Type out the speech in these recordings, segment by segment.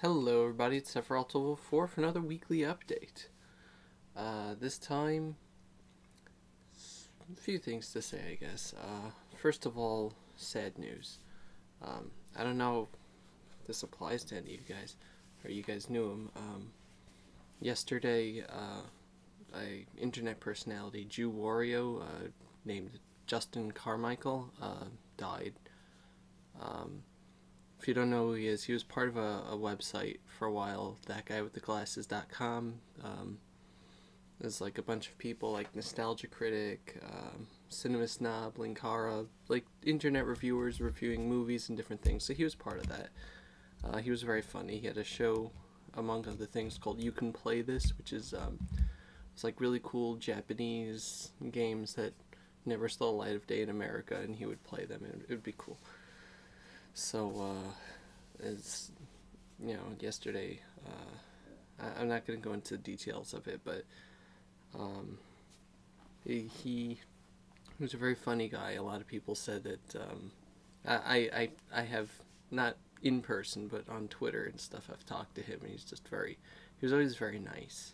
Hello everybody, it's Sephiroth4 for another weekly update. This time, a few things to say, I guess. First of all, sad news. I don't know if this applies to any of you guys, or you guys knew him. Yesterday, a internet personality, JewWario, named Justin Carmichael, died. If you don't know who he is, he was part of a website for a while, thatguywiththeglasses.com. There's like a bunch of people like Nostalgia Critic, Cinema Snob, Linkara, like internet reviewers reviewing movies and different things. So he was part of that. He was very funny. He had a show, among other things, called You Can Play This, which is it's like really cool Japanese games that never saw the light of day in America, and he would play them, and it would be cool. So, it's, yesterday, I'm not going to go into details of it, but he was a very funny guy. A lot of people said that I have, not in person, but on Twitter and stuff, I've talked to him, and he was always very nice.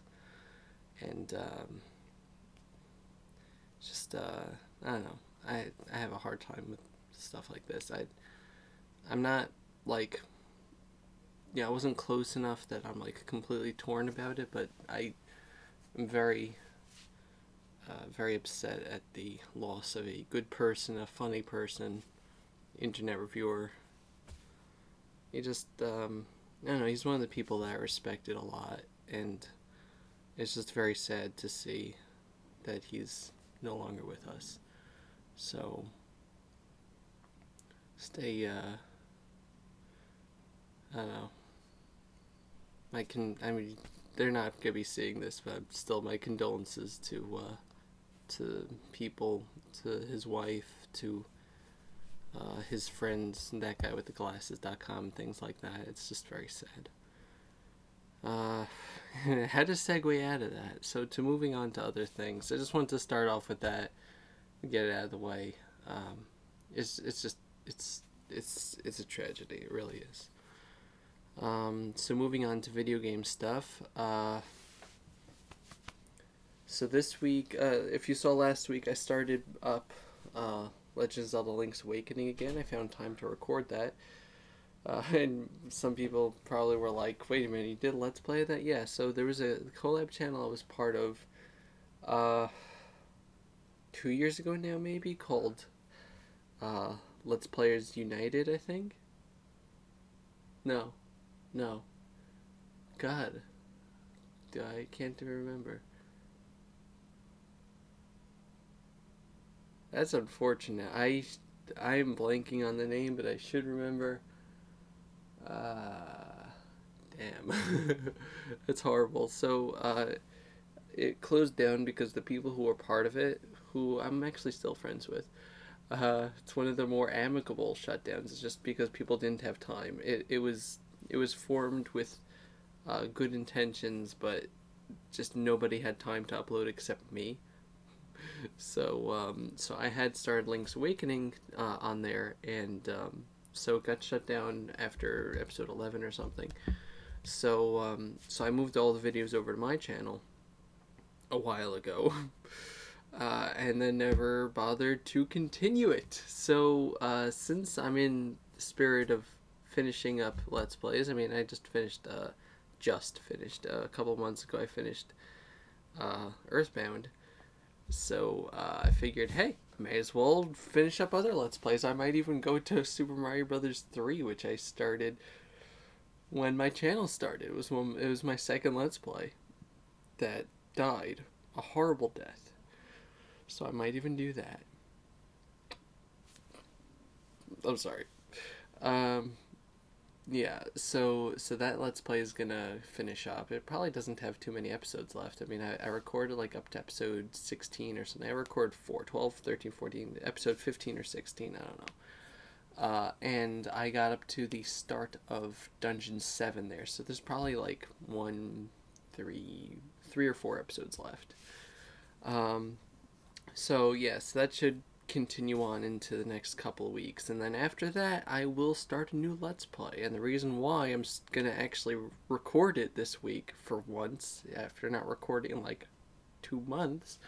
And I don't know, I have a hard time with stuff like this. I'm not like, I wasn't close enough that I'm like completely torn about it, but I am very, very upset at the loss of a good person, a funny person, internet reviewer. He just, I don't know, he's one of the people that I respected a lot, and it's just very sad to see that he's no longer with us. So, stay, I don't know. I mean, they're not gonna be seeing this, but still, my condolences to people, to his wife, to his friends, and that guy with the glasses.com, things like that. It's just very sad. I had to segue out of that. So to moving on to other things, I just wanted to start off with that, get it out of the way. It's a tragedy. It really is. So moving on to video game stuff. So this week, if you saw last week, I started up Legend of Zelda Link's Awakening again. I found time to record that. And some people probably were like, wait a minute, you did Let's Play that? Yeah, so there was a collab channel I was part of 2 years ago now, maybe, called Let's Players United, I think? No. God. I can't even remember. That's unfortunate. I'm blanking on the name, but I should remember. Damn. It's horrible. So, it closed down because the people who were part of it, who I'm actually still friends with, it's one of the more amicable shutdowns. It's just because people didn't have time. It was formed with good intentions, but just nobody had time to upload except me. So I had started Link's Awakening on there, and so it got shut down after episode 11 or something. So I moved all the videos over to my channel a while ago, and then never bothered to continue it. So since I'm in the spirit of finishing up Let's Plays, I mean, I just finished a couple months ago. I finished Earthbound. So I figured, hey, may as well finish up other Let's Plays. I might even go to Super Mario Brothers 3, which I started when my channel started. It was my second Let's Play that died a horrible death. So I might even do that. I'm sorry. Yeah, so that Let's Play is gonna finish up. It probably doesn't have too many episodes left. I mean, I recorded like up to episode 16 or something. I recorded 12, 13, 14, episode 15 or 16, I don't know. And I got up to the start of Dungeon 7 there, so there's probably like three or four episodes left. So yes, that should continue on into the next couple of weeks, and then after that I will start a new Let's Play. And the reason why I'm gonna actually record it this week for once, after not recording in like 2 months,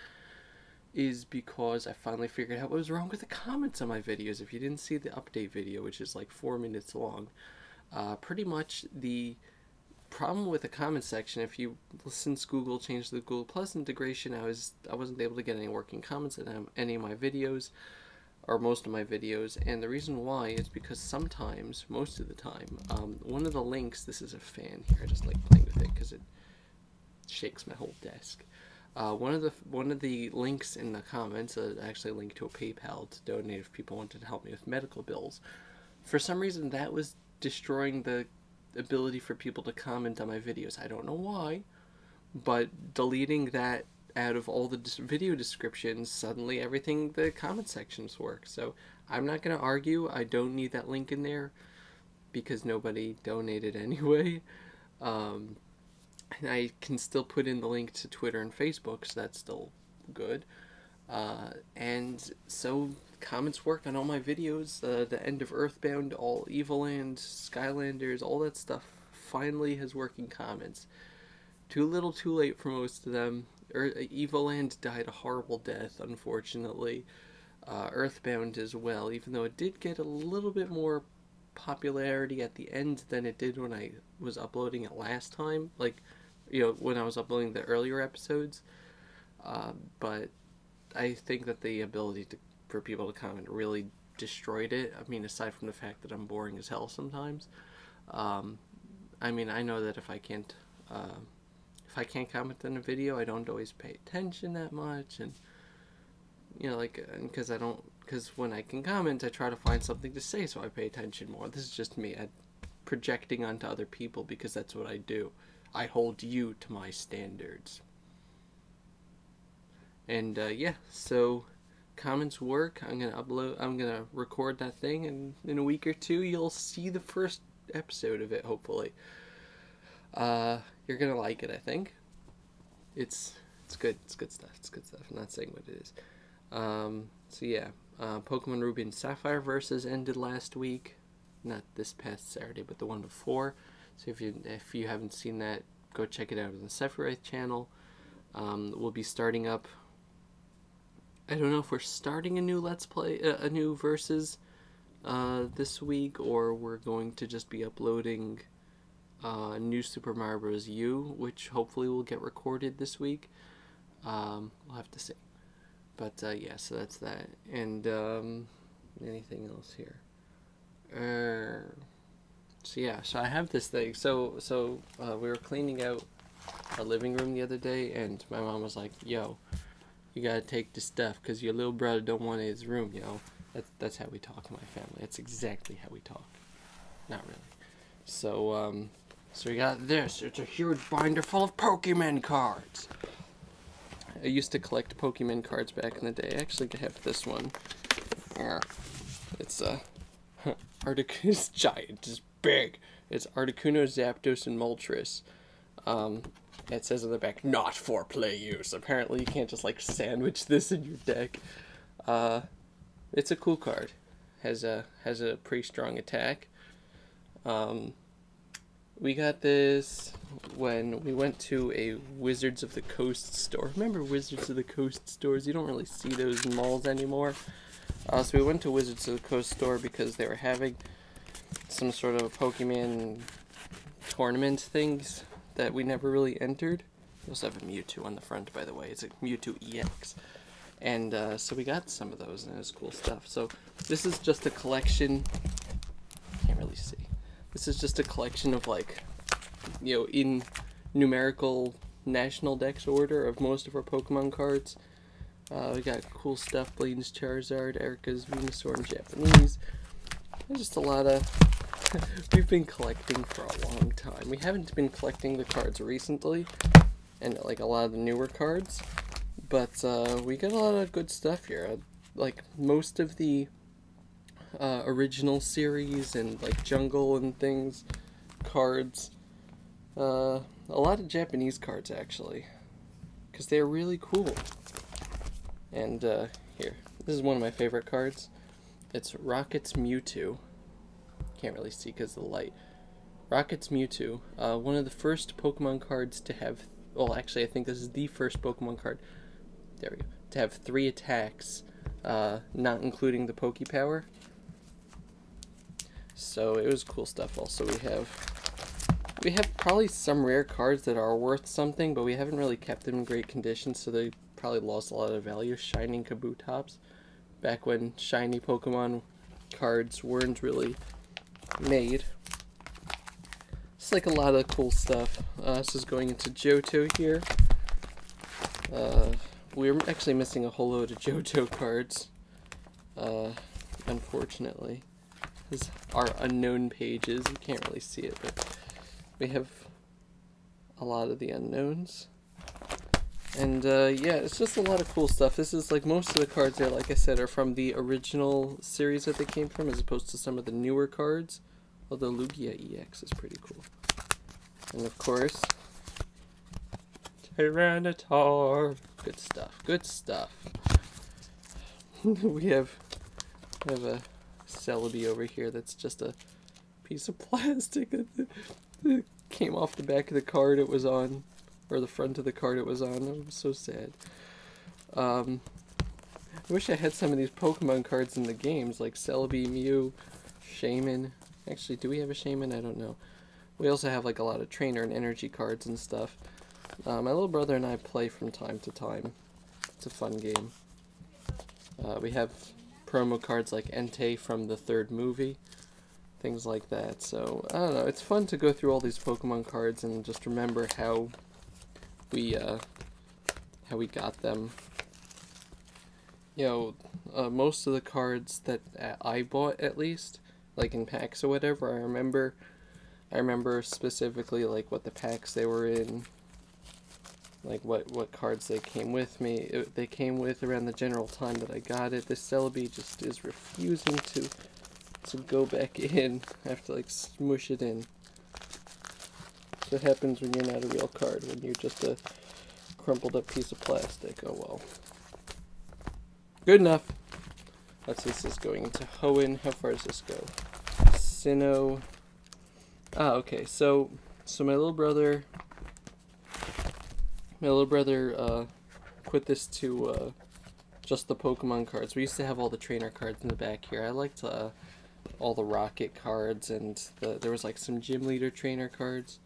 is because I finally figured out what was wrong with the comments on my videos. If you didn't see the update video, which is like 4 minutes long, pretty much the problem with the comment section, if you, since Google changed the Google Plus integration, I wasn't able to get any working comments in any of my videos, or most of my videos. And the reason why is because sometimes, most of the time, one of the links, this is a fan here, I just like playing with it because it shakes my whole desk. One of the links in the comments actually a link to a PayPal to donate if people wanted to help me with medical bills. For some reason, that was destroying the ability for people to comment on my videos. I don't know why, but deleting that out of all the video descriptions, suddenly the comment sections work. So I'm not going to argue. I don't need that link in there because nobody donated anyway. And I can still put in the link to Twitter and Facebook, so that's still good. And so comments work on all my videos. The end of Earthbound, all Evoland, Skylanders, all that stuff finally has working comments. Too little too late for most of them. Evoland died a horrible death, unfortunately. Earthbound as well, even though it did get a little bit more popularity at the end than it did when I was uploading it last time. Like, when I was uploading the earlier episodes. But I think that the ability for people to comment really destroyed it. I mean, aside from the fact that I'm boring as hell sometimes. I mean, I know that if I can't comment on a video, I don't always pay attention that much, and because when I can comment, I try to find something to say, so I pay attention more. This is just me projecting onto other people because that's what I do. I hold you to my standards. And yeah, so comments work. I'm gonna record that thing, and in a week or two you'll see the first episode of it, hopefully. You're gonna like it, I think. It's good. It's good stuff. It's good stuff. I'm not saying what it is. So yeah, Pokemon Ruby and Sapphire Versus ended last week. Not this past Saturday, but the one before. So if you haven't seen that, go check it out on the Sephiroth channel. We'll be starting up. I don't know if we're starting a new Let's Play, a new Versus this week, or we're going to just be uploading New Super Mario Bros. U, which hopefully will get recorded this week. We'll have to see. But yeah, so that's that. And anything else here? So yeah, so I have this thing. So we were cleaning out our living room the other day, and my mom was like, "Yo, you gotta take this stuff because your little brother don't want it in his room." That's how we talk in my family. That's exactly how we talk. Not really. So we got this. It's a huge binder full of Pokemon cards. I used to collect Pokemon cards back in the day. I actually have this one. It's Articuno's giant. It's big. It's Articuno, Zapdos, and Moltres. It says on the back, "Not for play use." Apparently you can't just sandwich this in your deck. It's a cool card. Has a pretty strong attack. We got this when we went to a Wizards of the Coast store. Remember Wizards of the Coast stores? You don't really see those in malls anymore. So we went to Wizards of the Coast store because they were having some sort of Pokemon tournament things that we never really entered. We also have a Mewtwo on the front, by the way. It's a Mewtwo EX. And so we got some of those, and it was cool stuff. So this is just a collection. Can't really see. This is just a collection of in numerical national dex order of most of our Pokemon cards. We got cool stuff: Blaine's Charizard, Erica's Venusaur in Japanese. There's just a lot of... We've been collecting for a long time. We haven't been collecting the cards recently, and a lot of the newer cards, but we got a lot of good stuff here. Most of the original series and Jungle and things cards. A lot of Japanese cards actually, because they're really cool. And here, This is one of my favorite cards. It's Rocket's Mewtwo. Can't really see because of the light. Rocket's Mewtwo. One of the first Pokemon cards to have... Well, actually, I think this is the first Pokemon card. There we go. To have 3 attacks, not including the Poke Power. So it was cool stuff. Also, we have probably some rare cards that are worth something, but we haven't really kept them in great condition, so they probably lost a lot of value. Shining Kabutops, back when shiny Pokemon cards weren't really made. It's like a lot of cool stuff. This is going into Johto here. We're actually missing a whole load of Johto cards, unfortunately. These are unknown pages. You can't really see it, but we have a lot of the unknowns. And yeah, it's just a lot of cool stuff. This is like most of the cards there, like I said, are from the original series that they came from, as opposed to some of the newer cards. Although Lugia EX is pretty cool. And of course, Tyranitar. Good stuff. Good stuff. we have a Celebi over here that's just a piece of plastic that came off the back of the card it was on, or the front of the card it was on. It was so sad. I wish I had some of these Pokemon cards in the games, like Celebi, Mew, Shaman. Actually, do we have a Shaman? I don't know. We also have like a lot of trainer and energy cards and stuff. My little brother and I play from time to time. It's a fun game. We have promo cards like Entei from the 3rd movie, things like that. So, I don't know, it's fun to go through all these Pokemon cards and just remember how we got them. You know, most of the cards that I bought, at least, like in packs or whatever, I remember specifically like what the packs they were in, like what cards they came with me. They came with around the general time that I got it. This Celebi just is refusing to go back in. I have to like smush it in. That's what happens when you're not a real card, when you're just a crumpled up piece of plastic. Oh well. Good enough. Let's see, this is going into Hoenn. How far does this go? Sinnoh. Ah, okay, so my little brother put this to just the Pokemon cards. We used to have all the trainer cards in the back here. I liked all the Rocket cards, and there was like some gym leader trainer cards.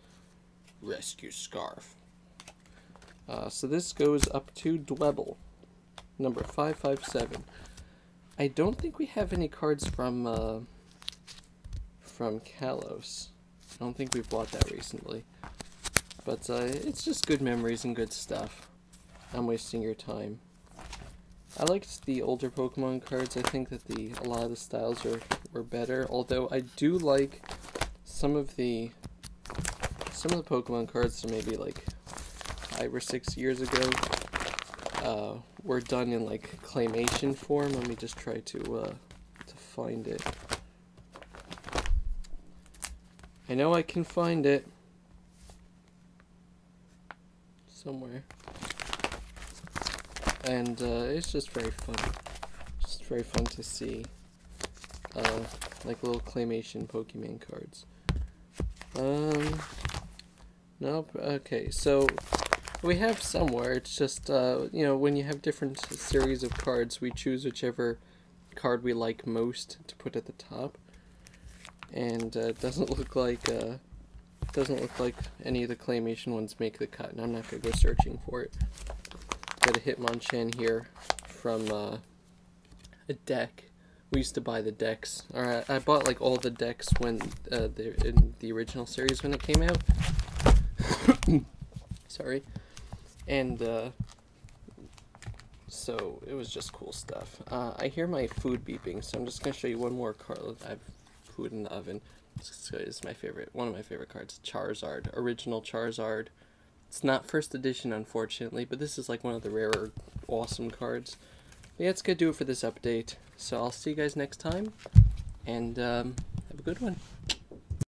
Rescue Scarf. So this goes up to Dwebble, number 557. I don't think we have any cards from Kalos. I don't think we've bought that recently. But it's just good memories and good stuff. I'm wasting your time. I liked the older Pokemon cards. I think that a lot of the styles were better. Although I do like some of the Pokemon cards from maybe like 5 or 6 years ago were done in like claymation form. Let me just try to find it. I know I can find it somewhere, and it's just very fun. Just very fun to see, like little claymation Pokemon cards. Nope. Okay, so we have somewhere. It's just you know, when you have different series of cards, we choose whichever card we like most to put at the top. And it doesn't look like any of the claymation ones make the cut, and I'm not gonna go searching for it. Got a Hitmonchan here from a deck. We used to buy the decks. Alright, I bought like all the decks when in the original series when it came out. Sorry. And so it was just cool stuff. I hear my food beeping, so I'm just gonna show you one more card. I've food in the oven. This is one of my favorite cards, Charizard, original Charizard. It's not first edition, unfortunately, but this is like one of the rarer, awesome cards. But yeah, it's gonna do it for this update. So I'll see you guys next time, and have a good one.